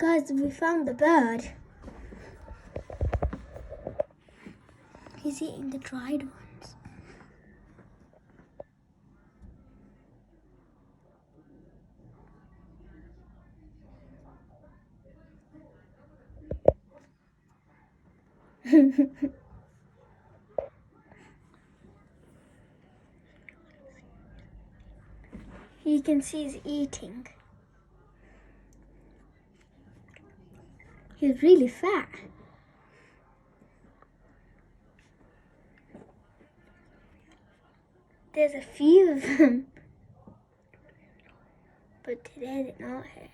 Guys, we found the bird. He's eating the dried ones. You can see he's eating. He's really fat. There's a few of them, but today they're not here.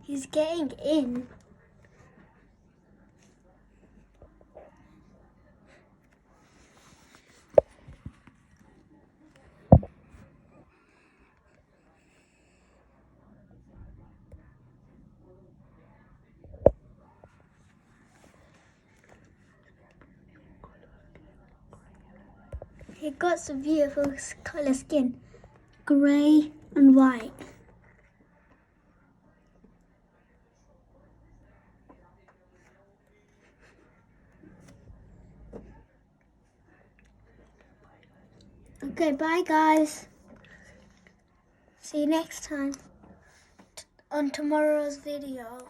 He's getting in. He got some beautiful colour skin, grey and white. Okay, bye guys. See you next time on tomorrow's video.